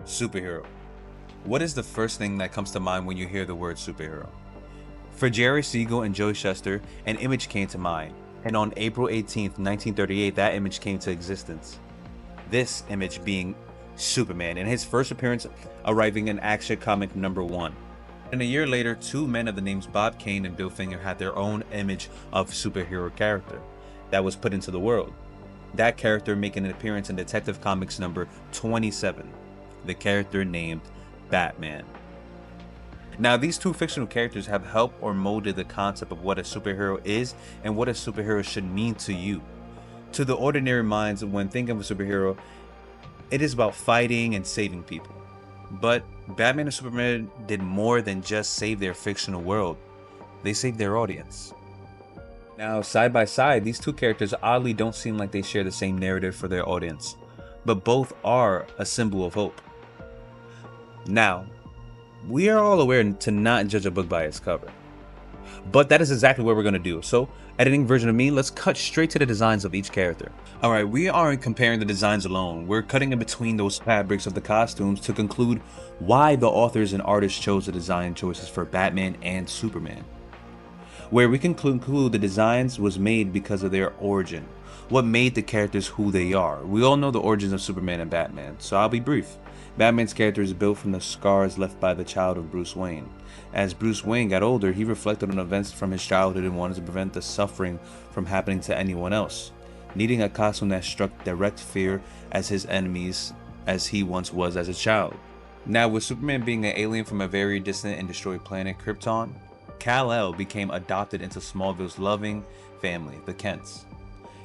Superhero. What is the first thing that comes to mind when you hear the word superhero? For Jerry Siegel and Joe Shuster, an image came to mind, and on April 18th, 1938, that image came to existence. This image being Superman, in his first appearance arriving in Action Comic #1. And a year later, two men of the names Bob Kane and Bill Finger had their own image of superhero character that was put into the world. That character making an appearance in Detective Comics #27, the character named Batman. Now, these two fictional characters have helped or molded the concept of what a superhero is and what a superhero should mean to you. To the ordinary minds, when thinking of a superhero, it is about fighting and saving people. But Batman and Superman did more than just save their fictional world. They saved their audience. Now, side by side, these two characters oddly don't seem like they share the same narrative for their audience, but both are a symbol of hope. Now, we are all aware to not judge a book by its cover, but that is exactly what we're going to do. So, editing version of me, let's cut straight to the designs of each character. Alright, we aren't comparing the designs alone. We're cutting in between those fabrics of the costumes to conclude why the authors and artists chose the design choices for Batman and Superman. Where we can conclude the designs was made because of their origin, what made the characters who they are. We all know the origins of Superman and Batman, so I'll be brief. Batman's character is built from the scars left by the child of Bruce Wayne. As Bruce Wayne got older, he reflected on events from his childhood and wanted to prevent the suffering from happening to anyone else, needing a costume that struck direct fear as his enemies as he once was as a child. Now, with Superman being an alien from a very distant and destroyed planet, Krypton, Kal-El became adopted into Smallville's loving family, the Kents.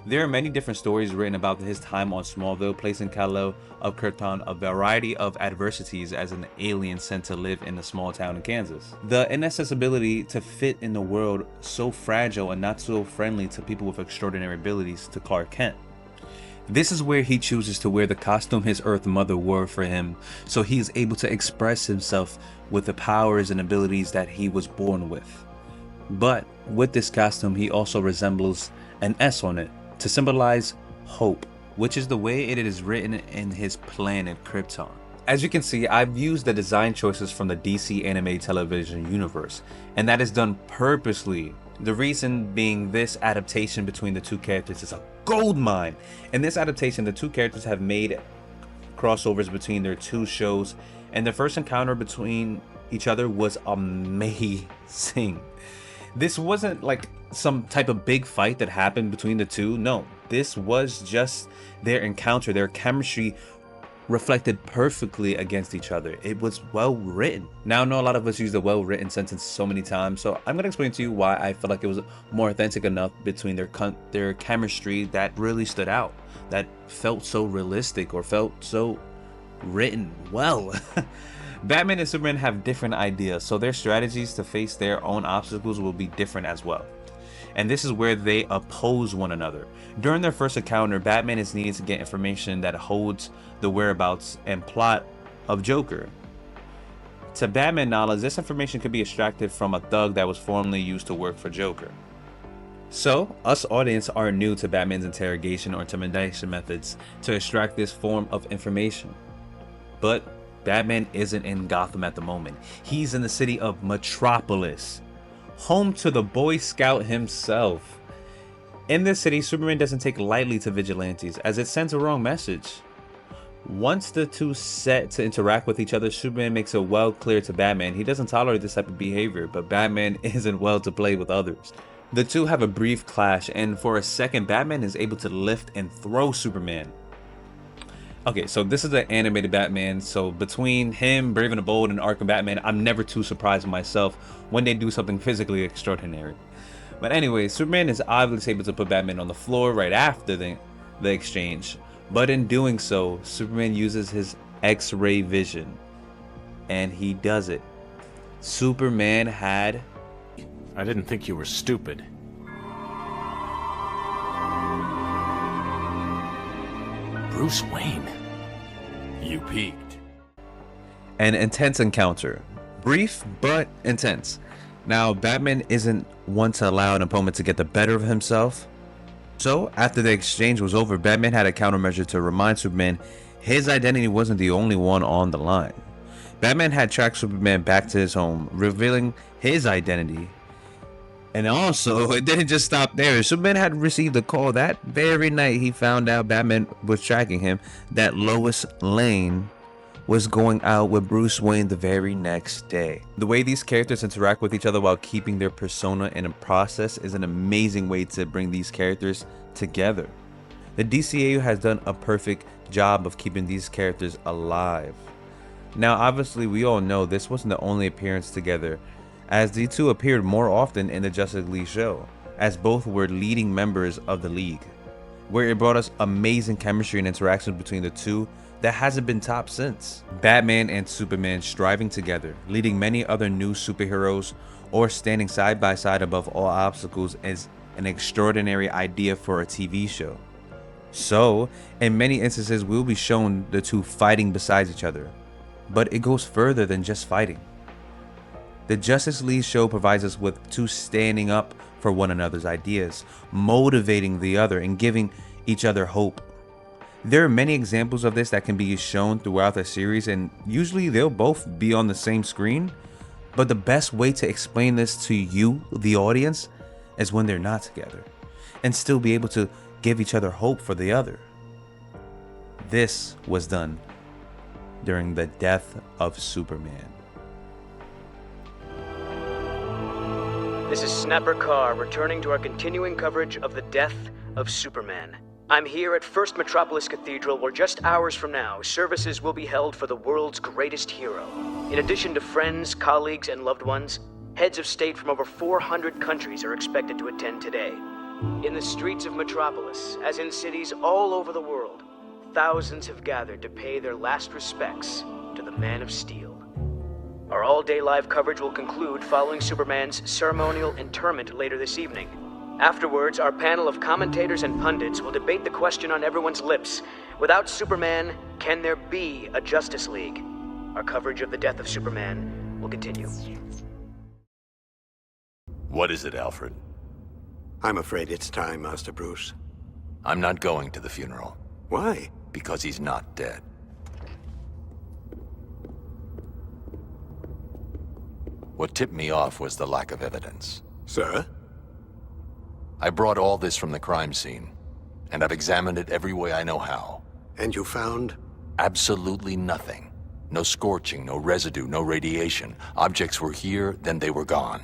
There are many different stories written about his time on Smallville, placing Kal-El of Krypton a variety of adversities as an alien sent to live in a small town in Kansas. The inaccessibility to fit in the world so fragile and not so friendly to people with extraordinary abilities to Clark Kent. This is where he chooses to wear the costume his Earth mother wore for him, so he is able to express himself with the powers and abilities that he was born with. But with this costume, he also resembles an S on it, to symbolize hope, which is the way it is written in his planet Krypton. As you can see, I've used the design choices from the DC anime television universe, and that is done purposely. The reason being this adaptation between the two characters is a gold mine. In this adaptation, the two characters have made crossovers between their two shows, and the first encounter between each other was amazing. This wasn't like some type of big fight that happened between the two. No, this was just their encounter. Their chemistry reflected perfectly against each other. It was well written. Now, I know a lot of us use the well written sentence so many times, so I'm going to explain to you why I feel like it was more authentic enough between their chemistry that really stood out, that felt so realistic or felt so written well. Batman and Superman have different ideas, so their strategies to face their own obstacles will be different as well. And this is where they oppose one another. During their first encounter, Batman is needed to get information that holds the whereabouts and plot of Joker. To Batman knowledge, this information could be extracted from a thug that was formerly used to work for Joker. So, us audience are new to Batman's interrogation or intimidation methods to extract this form of information. But Batman isn't in Gotham at the moment. He's in the city of Metropolis, home to the Boy Scout himself. In this city, Superman doesn't take lightly to vigilantes, as it sends a wrong message. Once the two set to interact with each other, Superman makes it well clear to Batman he doesn't tolerate this type of behavior, but Batman isn't well to play with others. The two have a brief clash, and for a second, Batman is able to lift and throw Superman. Okay, so this is an animated Batman, so between him, Brave and the Bold, and Arkham Batman, I'm never too surprised myself when they do something physically extraordinary. But anyway, Superman is obviously able to put Batman on the floor right after the exchange, but in doing so, Superman uses his X-ray vision, and he does it. Superman had... I didn't think you were stupid. Bruce Wayne. You peaked. An intense encounter. Brief, but intense. Now, Batman isn't one to allow an opponent to get the better of himself. So, after the exchange was over, Batman had a countermeasure to remind Superman his identity wasn't the only one on the line. Batman had tracked Superman back to his home, revealing his identity. And also, it didn't just stop there. Superman had received a call that very night. He found out Batman was tracking him, that Lois Lane was going out with Bruce Wayne the very next day. The way these characters interact with each other while keeping their persona in a process is an amazing way to bring these characters together. The DCAU has done a perfect job of keeping these characters alive. Now, obviously, we all know this wasn't the only appearance together, as the two appeared more often in the Justice League show, as both were leading members of the League, where it brought us amazing chemistry and interactions between the two that hasn't been topped since. Batman and Superman striving together, leading many other new superheroes, or standing side by side above all obstacles is an extraordinary idea for a TV show. So, in many instances, we'll be shown the two fighting beside each other, but it goes further than just fighting. The Justice League show provides us with two standing up for one another's ideas, motivating the other and giving each other hope. There are many examples of this that can be shown throughout the series, and usually they'll both be on the same screen, but the best way to explain this to you, the audience, is when they're not together, and still be able to give each other hope for the other. This was done during the death of Superman. This is Snapper Carr returning to our continuing coverage of the death of Superman. I'm here at First Metropolis Cathedral, where just hours from now, services will be held for the world's greatest hero. In addition to friends, colleagues, and loved ones, heads of state from over 400 countries are expected to attend today. In the streets of Metropolis, as in cities all over the world, thousands have gathered to pay their last respects to the Man of Steel. Our all-day live coverage will conclude following Superman's ceremonial interment later this evening. Afterwards, our panel of commentators and pundits will debate the question on everyone's lips: without Superman, can there be a Justice League? Our coverage of the death of Superman will continue. What is it, Alfred? I'm afraid it's time, Master Bruce. I'm not going to the funeral. Why? Because he's not dead. What tipped me off was the lack of evidence. Sir? I brought all this from the crime scene, and I've examined it every way I know how. And you found? Absolutely nothing. No scorching, no residue, no radiation. Objects were here, then they were gone.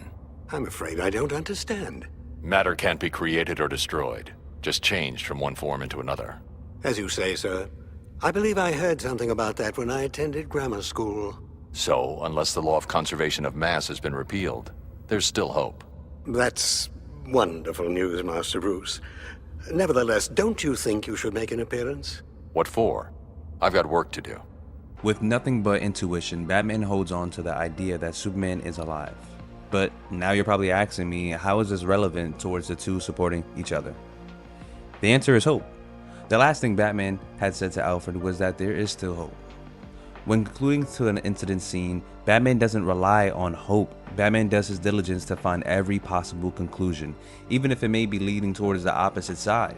I'm afraid I don't understand. Matter can't be created or destroyed, just changed from one form into another. As you say, sir. I believe I heard something about that when I attended grammar school. So, unless the law of conservation of mass has been repealed, there's still hope. That's wonderful news, Master Bruce. Nevertheless, don't you think you should make an appearance? What for? I've got work to do. With nothing but intuition, Batman holds on to the idea that Superman is alive. But now you're probably asking me, how is this relevant towards the two supporting each other? The answer is hope. The last thing Batman had said to Alfred was that there is still hope. When concluding to an incident scene, Batman doesn't rely on hope. Batman does his diligence to find every possible conclusion, even if it may be leading towards the opposite side.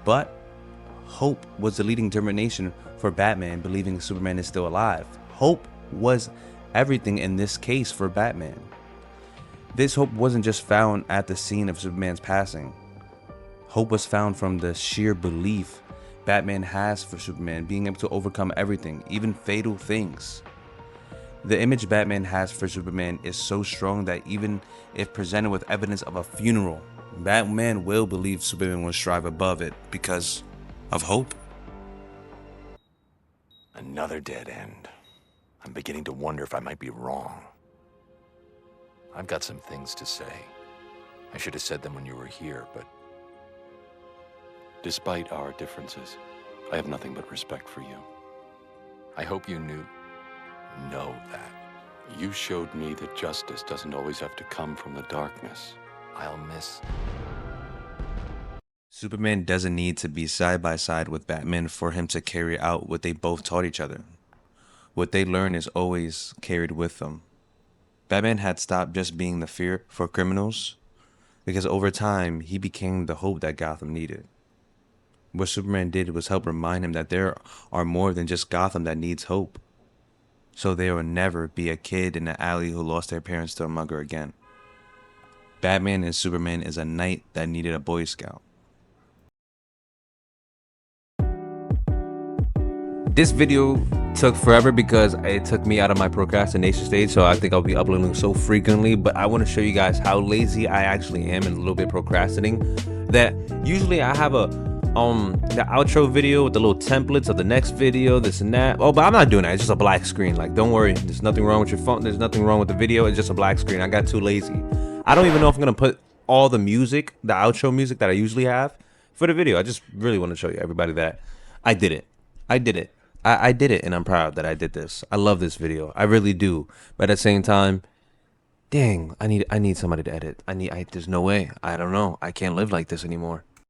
But hope was the leading determination for Batman believing Superman is still alive. Hope was everything in this case for Batman. This hope wasn't just found at the scene of Superman's passing. Hope was found from the sheer belief Batman has for Superman being able to overcome everything, even fatal things. The image Batman has for Superman is so strong that even if presented with evidence of a funeral, Batman will believe Superman will strive above it because of hope. Another dead end. I'm beginning to wonder if I might be wrong. I've got some things to say. I should have said them when you were here, but... Despite our differences, I have nothing but respect for you. I hope you know that. You showed me that justice doesn't always have to come from the darkness. I'll miss... Superman doesn't need to be side by side with Batman for him to carry out what they both taught each other. What they learn is always carried with them. Batman had stopped just being the fear for criminals, because over time he became the hope that Gotham needed. What Superman did was help remind him that there are more than just Gotham that needs hope. So there will never be a kid in the alley who lost their parents to a mugger again. Batman and Superman is a knight that needed a Boy Scout. This video took forever because it took me out of my procrastination stage, so I think I'll be uploading so frequently, but I want to show you guys how lazy I actually am and a little bit procrastinating. That usually I have the outro video with the little templates of the next video, this and that. Oh, but I'm not doing that. It's just a black screen. Like, don't worry, there's nothing wrong with your phone, there's nothing wrong with the video, it's just a black screen. I got too lazy. I don't even know if I'm gonna put all the music, the outro music that I usually have for the video. I just really want to show you everybody that I did it. I did it. I did it, and I'm proud that I did this. I love this video. I really do. But at the same time, dang, I need somebody to edit. There's no way. I don't know. I can't live like this anymore.